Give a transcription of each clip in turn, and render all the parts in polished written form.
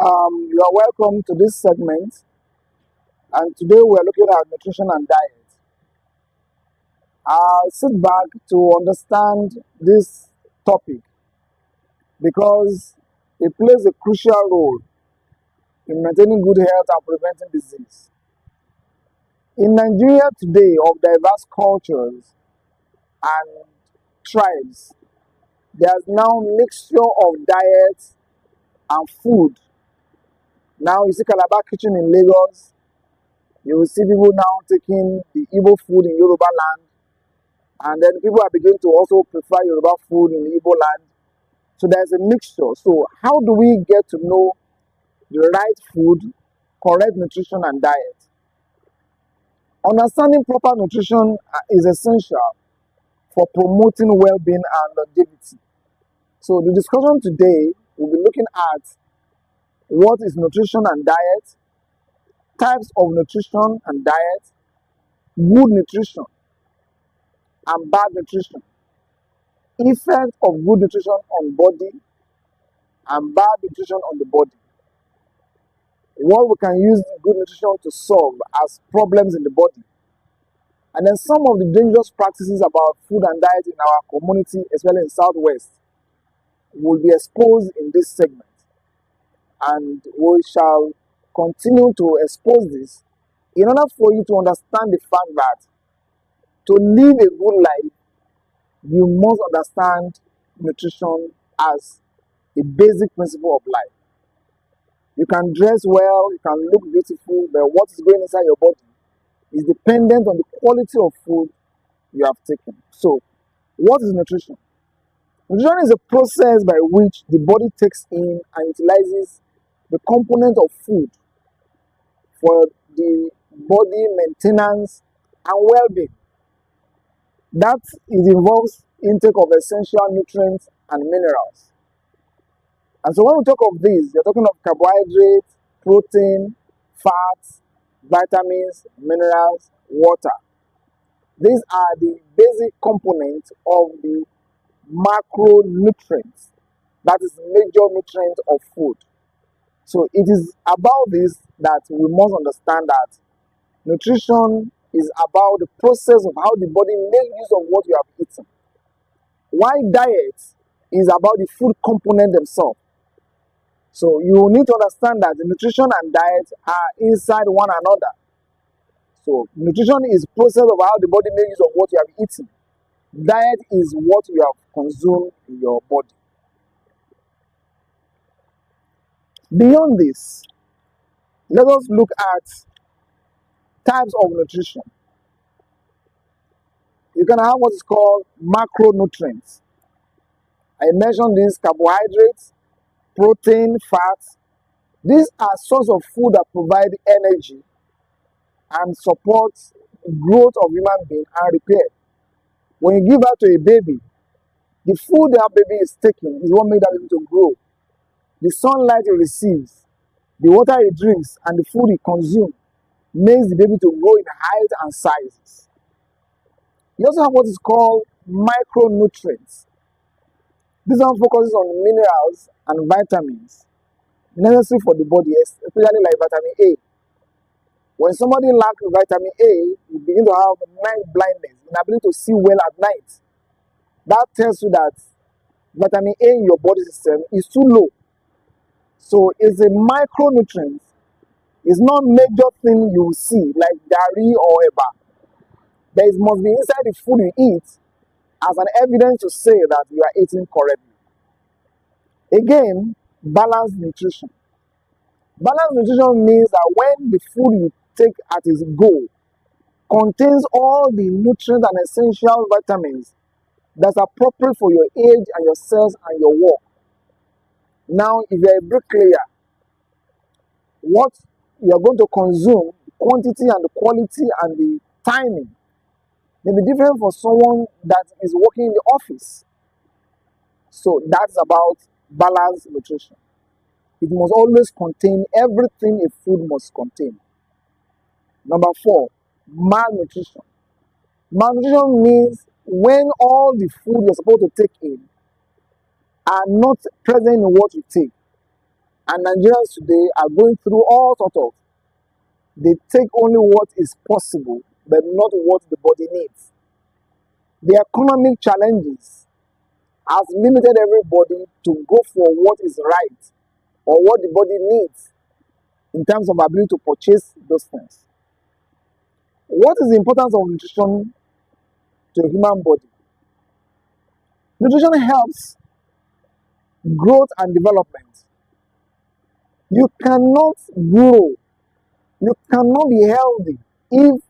You are welcome to this segment, and today we are looking at nutrition and diet. I'll sit back to understand this topic because it plays a crucial role in maintaining good health and preventing disease. In Nigeria today, of diverse cultures and tribes, there's now mixture of diets and food. Now you see Calabar Kitchen in Lagos. You will see people now taking the Igbo food in Yoruba land, and then people are beginning to also prefer Yoruba food in Igbo land. So there's a mixture. So how do we get to know the right food, correct nutrition and diet? Understanding proper nutrition is essential for promoting well-being and longevity. So the discussion today will be looking at what is nutrition and diet, types of nutrition and diet, good nutrition and bad nutrition, effect of good nutrition on body and bad nutrition on the body, what we can use good nutrition to solve as problems in the body, and then some of the dangerous practices about food and diet in our community, especially in Southwest, will be exposed in this segment. And we shall continue to expose this in order for you to understand the fact that to live a good life, you must understand nutrition as a basic principle of life. You can dress well, you can look beautiful, but what is going inside your body is dependent on the quality of food you have taken. So, what is nutrition? Nutrition is a process by which the body takes in and utilizes the component of food for the body maintenance and well-being. That it involves intake of essential nutrients and minerals. And so when we talk of these, you're talking of carbohydrates, protein, fats, vitamins, minerals, water. These are the basic components of the macronutrients, that is major nutrient of food. So it is about this that we must understand that nutrition is about the process of how the body makes use of what you have eaten. While diet is about the food component themselves. So you need to understand that the nutrition and diet are inside one another. So nutrition is the process of how the body makes use of what you have eaten. Diet is what you have consumed in your body. Beyond this, let us look at types of nutrition. You can have what is called macronutrients. I mentioned these: carbohydrates, protein, fats. These are sources of food that provide energy and support growth of human being and repair. When you give birth to a baby, the food that baby is taking is what makes that baby to grow. The sunlight he receives, the water he drinks, and the food he consumes makes the baby to grow in height and sizes. You also have what is called micronutrients. This one focuses on minerals and vitamins necessary for the body, especially like vitamin A. When somebody lacks vitamin A, you begin to have night blindness, inability to see well at night. That tells you that vitamin A in your body system is too low. So it's a micronutrient. It's not major thing you will see like diarrhea or eba. There must be inside the food you eat as an evidence to say that you are eating correctly. Again, balanced nutrition. Balanced nutrition means that when the food you take at its goal contains all the nutrients and essential vitamins that's appropriate for your age and your cells and your work. Now, if you're a bricklayer, what you're going to consume, the quantity and the quality and the timing, may be different for someone that is working in the office. So that's about balanced nutrition. It must always contain everything a food must contain. Number 4, malnutrition. Malnutrition means when all the food you're supposed to take in are not present in what you take, And Nigerians today are going through all sorts of, they take only what is possible, but not what the body needs. The economic challenges has limited everybody to go for what is right or what the body needs in terms of ability to purchase those things. What is the importance of nutrition to the human body? Nutrition helps growth and development. You cannot grow, you cannot be healthy if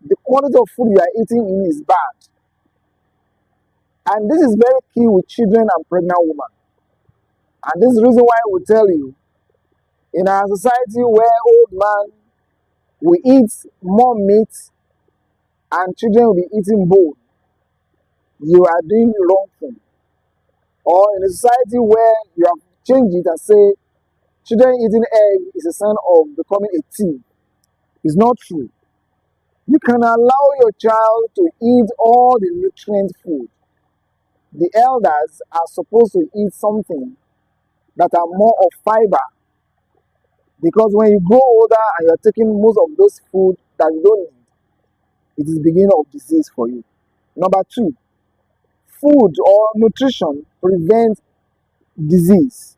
the quality of food you are eating is bad. And this is very key with children and pregnant women. And this is the reason why I will tell you, in our society where old man will eat more meat and children will be eating bone, you are doing the wrong thing. Or in a society where you have changed it and say children eating egg is a sign of becoming a thief, it's not true. You can allow your child to eat all the nutrient food. The elders are supposed to eat something that are more of fiber, because when you grow older and you're taking most of those food that you don't need, it is the beginning of disease for you. Number two, food or nutrition prevents disease.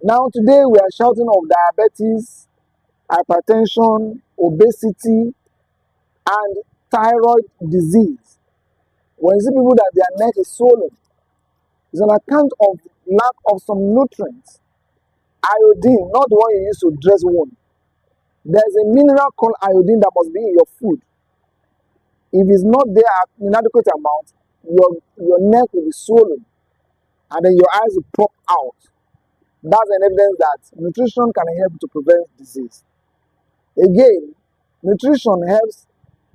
Now today we are shouting of diabetes, hypertension, obesity, and thyroid disease. When you see people that their neck is swollen, it's on account of lack of some nutrients. Iodine, not the one you use to dress wound. There's a mineral called iodine that must be in your food. If it's not there in adequate amount, your neck will be swollen and then your eyes will pop out. That's an evidence that nutrition can help to prevent disease. Again, nutrition helps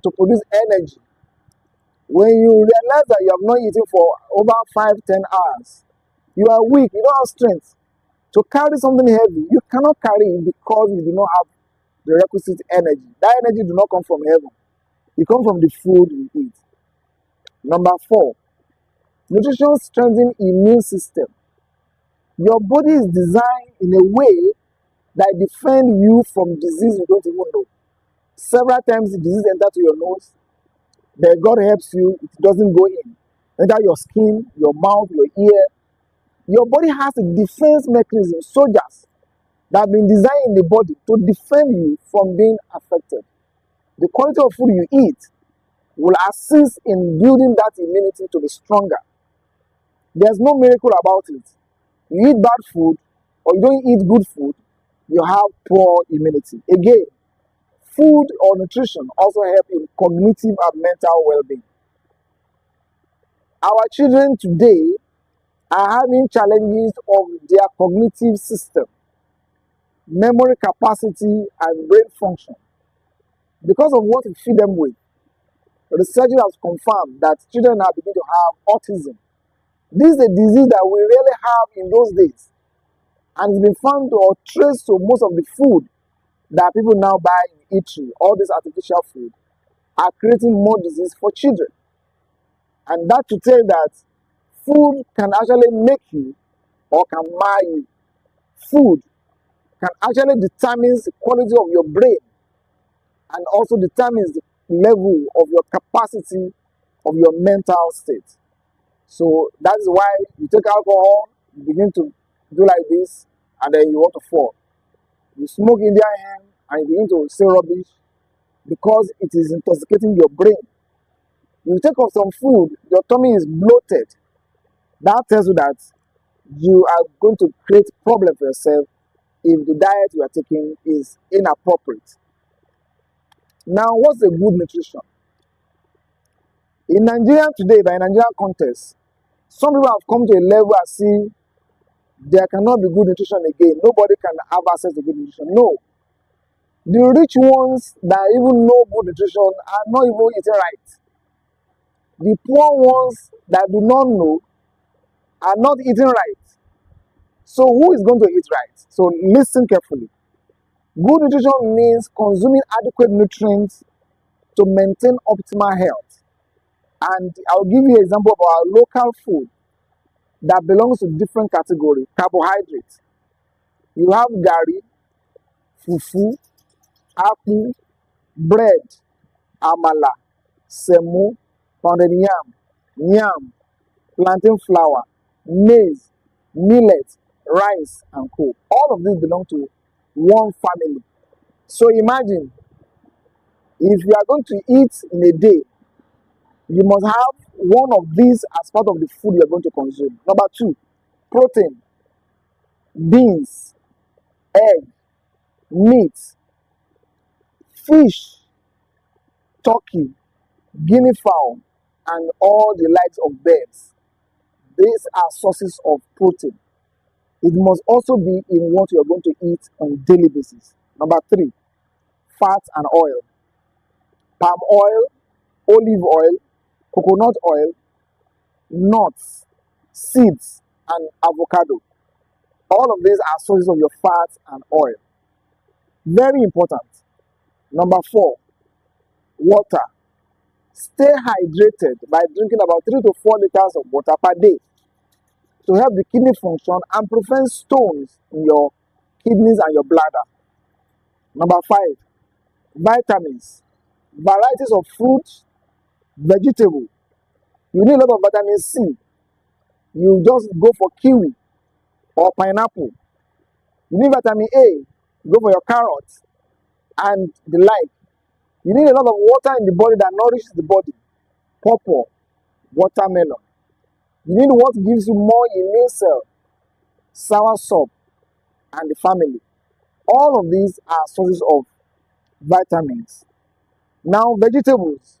to produce energy. When you realize that you have not eaten for over 5-10 hours, you are weak, you don't have strength to carry something heavy. You cannot carry it because you do not have the requisite energy. That energy do not come from heaven. It comes from the food you eat. Number 4, nutrition strengthens immune system. Your body is designed in a way that defends you from disease you don't even know. Several times the disease enters to your nose, but God helps you, it doesn't go in. Enter your skin, your mouth, your ear. Your body has a defense mechanism, soldiers that have been designed in the body to defend you from being affected. The quality of food you eat will assist in building that immunity to be stronger. There's no miracle about it. You eat bad food or you don't eat good food, you have poor immunity. Again, food or nutrition also help in cognitive and mental well-being. Our children today are having challenges of their cognitive system, memory capacity, and brain function because of what we feed them with. Research has confirmed that children are beginning to have autism. This is a disease that we rarely have in those days, and it's been found to or traced to most of the food that people now buy in eatery. All this artificial food are creating more disease for children. And that to tell you that food can actually make you or can mar you. Food can actually determine the quality of your brain and also determines the level of your capacity of your mental state. So that is why you take alcohol, you begin to do like this, and then you want to fall. You smoke Indian hemp and you begin to say rubbish because it is intoxicating your brain. You take up some food, your tummy is bloated. That tells you that you are going to create problem for yourself if the diet you are taking is inappropriate. Now, what's a good nutrition? In Nigeria today, by Nigerian context, some people have come to a level and see there cannot be good nutrition again. Nobody can have access to good nutrition. No. The rich ones that even know good nutrition are not even eating right. The poor ones that do not know are not eating right. So who is going to eat right? So listen carefully. Good nutrition means consuming adequate nutrients to maintain optimal health. And I'll give you an example of our local food that belongs to different categories. Carbohydrates. You have gari, fufu, akpu, bread, amala, semo, pounded yam, plantain flour, maize, millet, rice, and coal. All of these belong to one family. So imagine, if you are going to eat in a day, you must have one of these as part of the food you are going to consume. Number two, protein, beans, egg, meat, fish, turkey, guinea fowl, and all the likes of birds. These are sources of protein. It must also be in what you are going to eat on a daily basis. Number three, fat and oil. Palm oil, olive oil, coconut oil, nuts, seeds, and avocado. All of these are sources of your fat and oil. Very important. Number four, water. Stay hydrated by drinking about 3 to 4 liters of water per day to help the kidney function and prevent stones in your kidneys and your bladder. Number five, vitamins. Varieties of fruits, vegetable. You need a lot of vitamin C. You just go for kiwi or pineapple. You need vitamin A, go for your carrots and the like. You need a lot of water in the body that nourishes the body. Pawpaw, watermelon. You need what gives you more immune cell, soursop, and the family. All of these are sources of vitamins. Now, vegetables.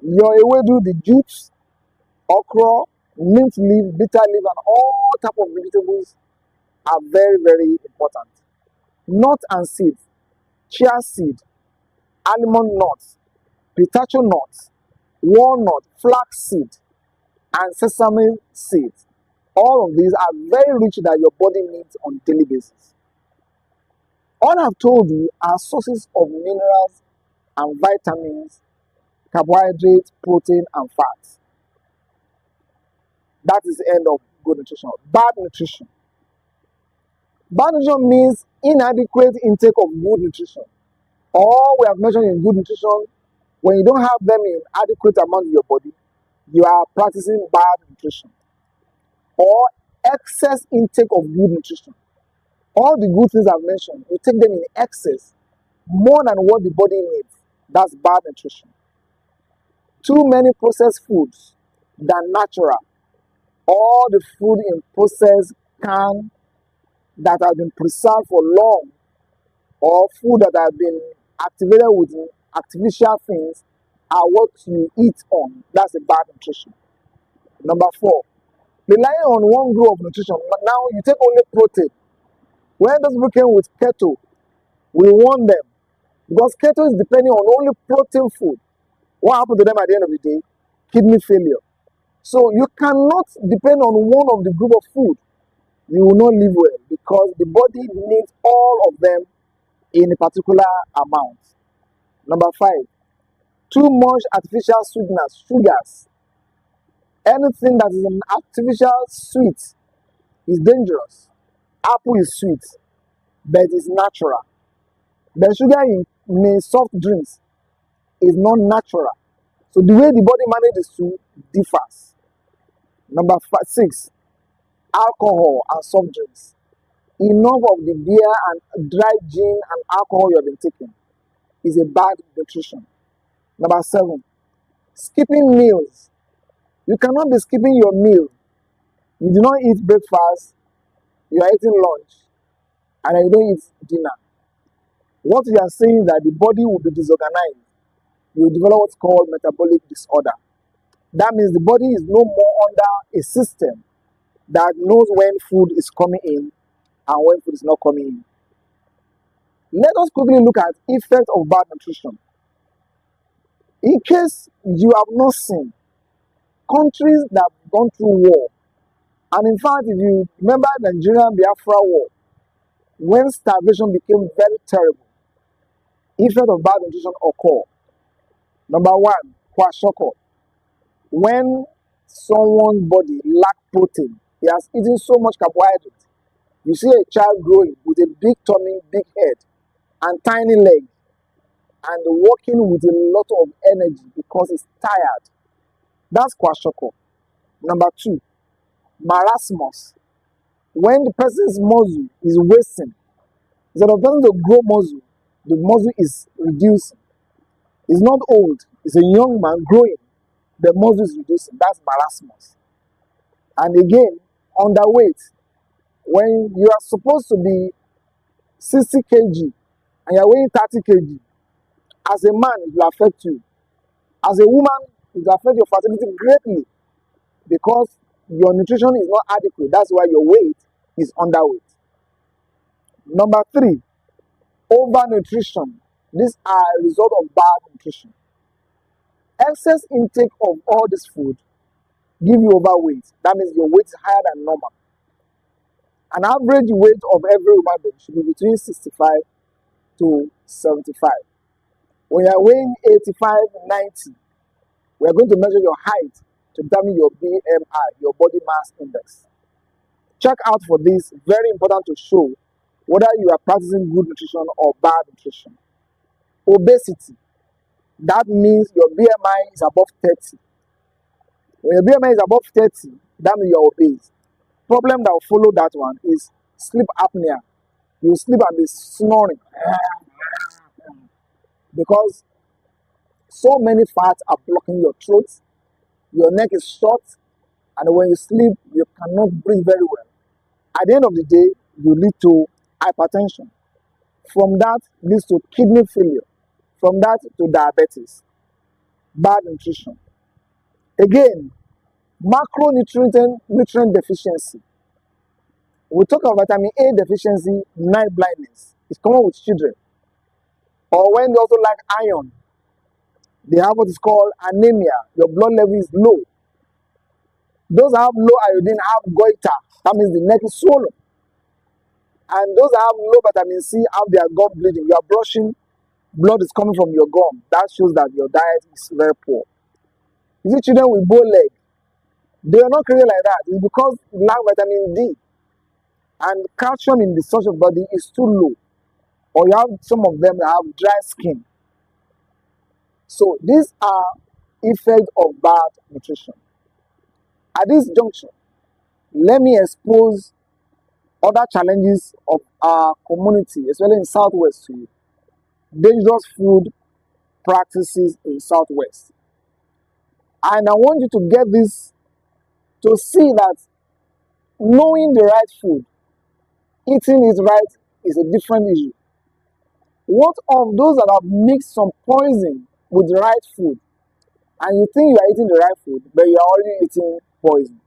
Your ewedu, the jute, okra, mint leaf, bitter leaf, and all type of vegetables are very, very important. Nuts and seeds, chia seed, almond nuts, pistachio nuts, walnut, flax seed, and sesame seeds. All of these are very rich that your body needs on a daily basis. All I've told you are sources of minerals and vitamins, carbohydrates, protein, and fats. That is the end of good nutrition. Bad nutrition. Bad nutrition means inadequate intake of good nutrition. All we have mentioned in good nutrition, when you don't have them in adequate amount in your body, you are practicing bad nutrition. Or excess intake of good nutrition. All the good things I've mentioned, you take them in excess, more than what the body needs. That's bad nutrition. Too many processed foods than natural. All the food in processed can that have been preserved for long, or food that have been activated with artificial things, are what you eat on. That's a bad nutrition. Number four, relying on one group of nutrition. But now you take only protein. When those people came with keto, we warn them, because keto is depending on only protein food. What happened to them at the end of the day? Kidney failure. So you cannot depend on one of the group of food. You will not live well, because the body needs all of them in a particular amount. Number five, too much artificial sweeteners, sugars. Anything that is an artificial sweet is dangerous. Apple is sweet, but it's natural. The sugar in soft drinks is not natural. So the way the body manages to differs. Number six, alcohol and soft drinks. Enough of the beer and dry gin and alcohol you have been taking is a bad nutrition. Number seven, skipping meals. You cannot be skipping your meal. You do not eat breakfast, you are eating lunch, and you don't eat dinner. What we are saying is that the body will be disorganized. You will develop what's called metabolic disorder. That means the body is no more under a system that knows when food is coming in and when food is not coming in. Let us quickly look at effect of bad nutrition. In case you have not seen, countries that have gone through war, and in fact, if you remember the Nigerian Biafra war, when starvation became very terrible, effect of bad nutrition occur. Number one, kwashiorkor. When someone's body lacks protein, he has eaten so much carbohydrate, You see a child growing with a big tummy, big head, and tiny leg, and walking with a lot of energy because it's tired. That's kwashiorkor. Number 2, marasmus. When the person's muscle is wasting, instead of person to grow muscle, the muscle is reducing. It's not old, it's a young man growing, the muscle is reducing. That's marasmus. And again, underweight. When you are supposed to be 60 kg and you are weighing 30 kg, as a man, it will affect you. As a woman, it will affect your fertility greatly because your nutrition is not adequate. That's why your weight is underweight. Number 3, overnutrition. These are a result of bad nutrition. Excess intake of all this food give you overweight. That means your weight is higher than normal. An average weight of every human being should be between 65 to 75. When you are weighing 85, 90, we are going to measure your height to determine your BMI, your body mass index. Check out for this, very important to show whether you are practicing good nutrition or bad nutrition. Obesity. That means your BMI is above 30. When your BMI is above 30, that means you are obese. Problem that will follow that one is sleep apnea. You sleep and be snoring because so many fats are blocking your throat, your neck is short, and when you sleep, you cannot breathe very well. At the end of the day, you lead to hypertension. From that leads to kidney failure. From that to diabetes. Bad nutrition. Again, macronutrient deficiency. We talk about vitamin A deficiency, night blindness. It's common with children. Or when they also lack iron, they have what is called anemia. Your blood level is low. Those that have low iodine have goiter. That means the neck is swollen. And those that have low vitamin C have their gum bleeding. You are brushing, blood is coming from your gum. That shows that your diet is very poor. You see children with bow leg, they are not created like that. It's because they lack vitamin D. And calcium in the source of body is too low. Or you have some of them that have dry skin. So these are effects of bad nutrition. At this juncture, let me expose other challenges of our community, especially in Southwest, to you. Dangerous food practices in Southwest. And I want you to get this to see that knowing the right food, eating it right is a different issue. What of those that have mixed some poison with the right food, and you think you are eating the right food, but you are already eating poison?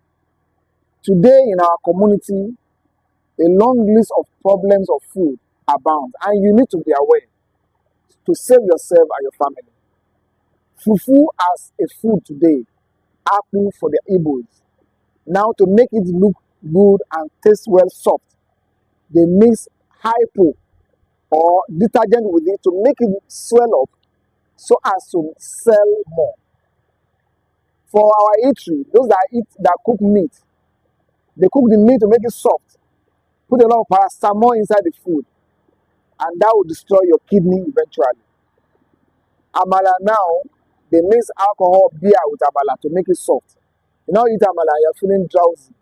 Today in our community, a long list of problems of food abound, and you need to be aware to save yourself and your family. Fufu as a food today, apple for the Igbos. Now to make it look good and taste well soft, they mix hypo or detergent with it to make it swell up so as to sell more. For our eatery, those that cook meat, they cook the meat to make it soft, put a lot of paracetamol inside the food, and that will destroy your kidney eventually. Amala now, they mix alcohol, beer with amala to make it soft. You now eat amala, you're feeling drowsy.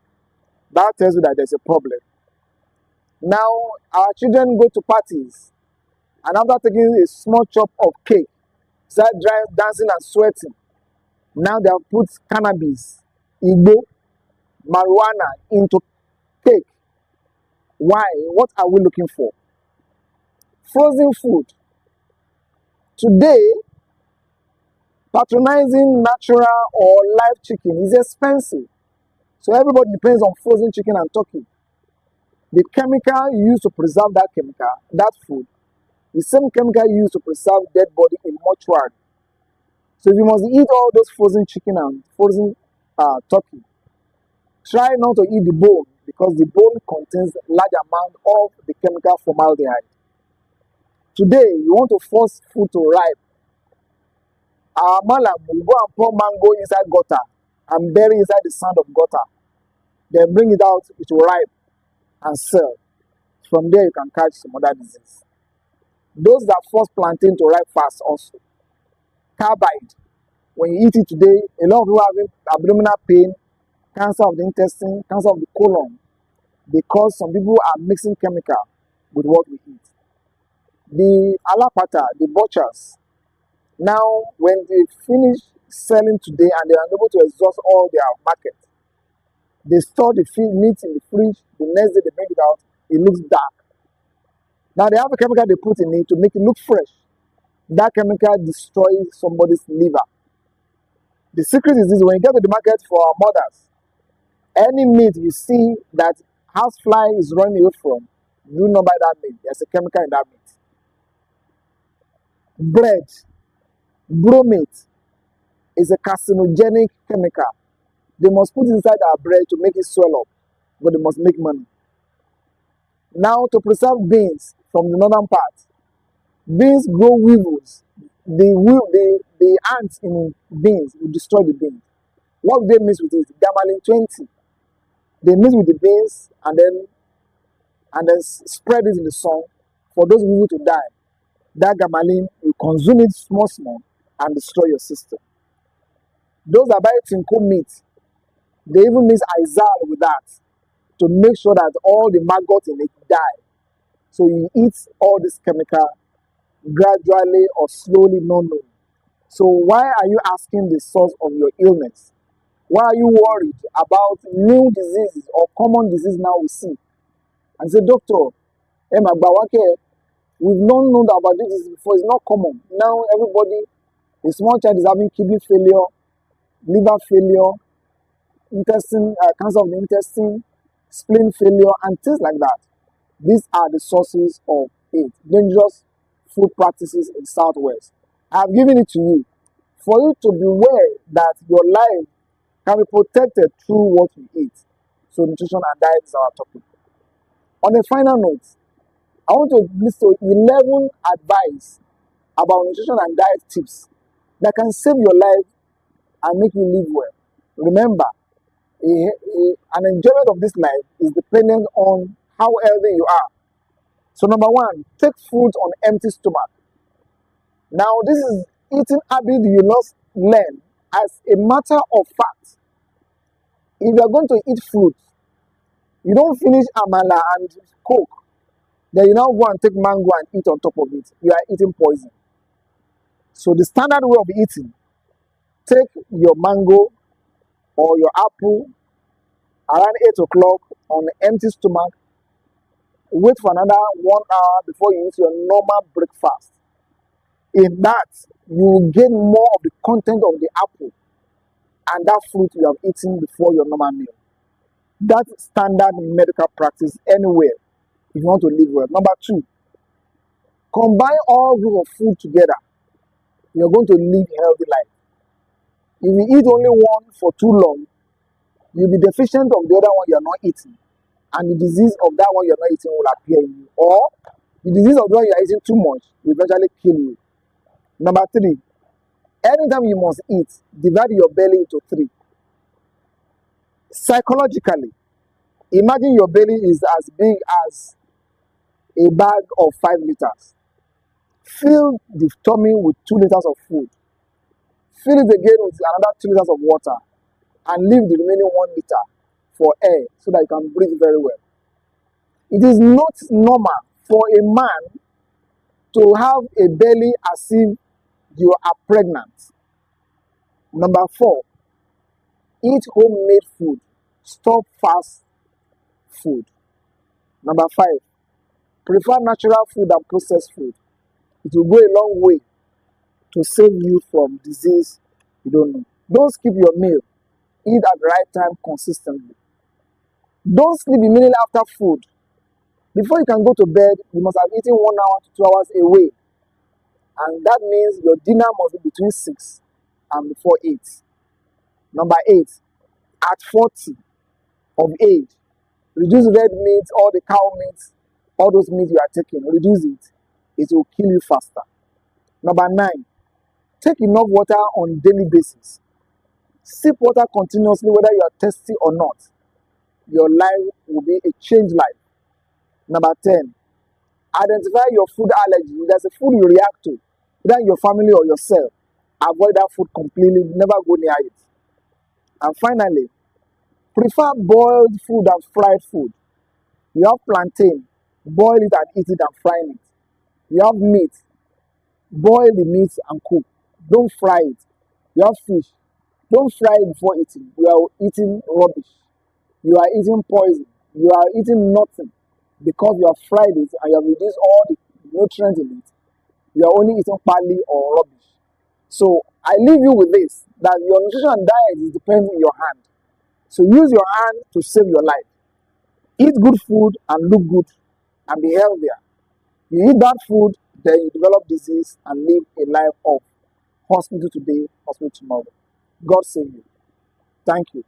That tells you that there's a problem. Now, our children go to parties, and after taking a small chop of cake, start dancing and sweating. Now they have put cannabis, igbo, marijuana into cake. Why? What are we looking for? Frozen food. Today, patronizing natural or live chicken is expensive. So everybody depends on frozen chicken and turkey. The chemical used to preserve that food, the same chemical used to preserve dead body in mortuary. So if you must eat all those frozen chicken and frozen turkey, try not to eat the bone because the bone contains a large amount of the chemical formaldehyde. Today, you want to force food to ripe. Our malam will go and pour mango inside gutter and bury inside the sand of gutter. Then bring it out, it will ripe and sell. From there, you can catch some other disease. Those that force plantain to ripe fast also. Carbide. When you eat it today, a lot of people having abdominal pain, cancer of the intestine, cancer of the colon, because some people are mixing chemical with what we eat. The alapata, the butchers, now when they finish selling today and they are unable to exhaust all their market, they store the meat in the fridge, the next day they bring it out, it looks dark. Now they have a chemical they put in it to make it look fresh. That chemical destroys somebody's liver. The secret is this: when you get to the market for our mothers, any meat you see that housefly is running away from, do not buy that meat. There's a chemical in that meat. Bread, bromate, is a carcinogenic chemical. They must put inside our bread to make it swell up, but they must make money. Now, to preserve beans from the northern part, beans grow weevils. The ants in beans will destroy the beans. What they mix with it? Gamalin 20. They mix with the beans and then spread it in the sun for those weevils to die. That gamalin, you consume it small and destroy your system. Those that buy tinko meat, they even mix izal with that to make sure that all the maggots in it die. So you eat all this chemical gradually or slowly, no. So why are you asking the source of your illness? Why are you worried about new diseases or common disease now we see? And say, doctor, we've not known about this before. It's not common. Now everybody, a small child is having kidney failure, liver failure, intestine, cancer of the intestine, spleen failure, and things like that. These are the sources of it. Dangerous food practices in Southwest. I have given it to you for you to be aware that your life can be protected through what you eat. So nutrition and diet is our topic. On a final note, I want to list 11 advice about nutrition and diet tips that can save your life and make you live well. Remember, an enjoyment of this life is dependent on how healthy you are. So number one, take food on empty stomach. Now this is eating habit you must learn. As a matter of fact, if you are going to eat fruit, you don't finish amala and coke, then you now go and take mango and eat on top of it. You are eating poison. So the standard way of eating, take your mango or your apple around 8 o'clock on an empty stomach. Wait for another 1 hour before you eat your normal breakfast. In that, you will gain more of the content of the apple and that fruit you have eaten before your normal meal. That's standard medical practice anywhere if you want to live well. Number two, combine all groups of food together. You're going to live a healthy life. If you eat only one for too long, you'll be deficient of the other one you're not eating. And the disease of that one you're not eating will appear in you. Or the disease of the one you're eating too much will eventually kill you. Number three, anytime you must eat, divide your belly into 3. Psychologically, imagine your belly is as big as a bag of 5 liters. Fill the tummy with 2 liters of food. Fill it again with another 2 liters of water. And leave the remaining 1 liter for air so that you can breathe very well. It is not normal for a man to have a belly as if you are pregnant. Number 4, eat homemade food. Stop fast food. Number 5, prefer natural food than processed food. It will go a long way to save you from disease you don't know. Don't skip your meal. Eat at the right time consistently. Don't sleep immediately after food. Before you can go to bed, you must have eaten 1 hour to 2 hours away. And that means your dinner must be between 6 and before 8. Number 8, at 40 of age, reduce red meat, all the cow meat, all those meat you are taking, reduce it. It will kill you faster. Number 9, take enough water on a daily basis. Sip water continuously whether you are thirsty or not. Your life will be a changed life. Number 10, identify your food allergy. If there's a food you react to, either in your family or yourself, avoid that food completely, never go near it. And finally, prefer boiled food than fried food. You have plantain, boil it and eat it and fry it. You have meat, boil the meat and cook. Don't fry it. You have fish, don't fry it before eating. You are eating rubbish. You are eating poison. You are eating nothing because you have fried it and you have reduced all the nutrients in it. You are only eating partly or rubbish. So I leave you with this, that your nutrition and diet is depending on your hand. So use your hand to save your life. Eat good food and look good and be healthier. You eat bad food, then you develop disease and live a life of hospital today, hospital tomorrow. God save you. Thank you.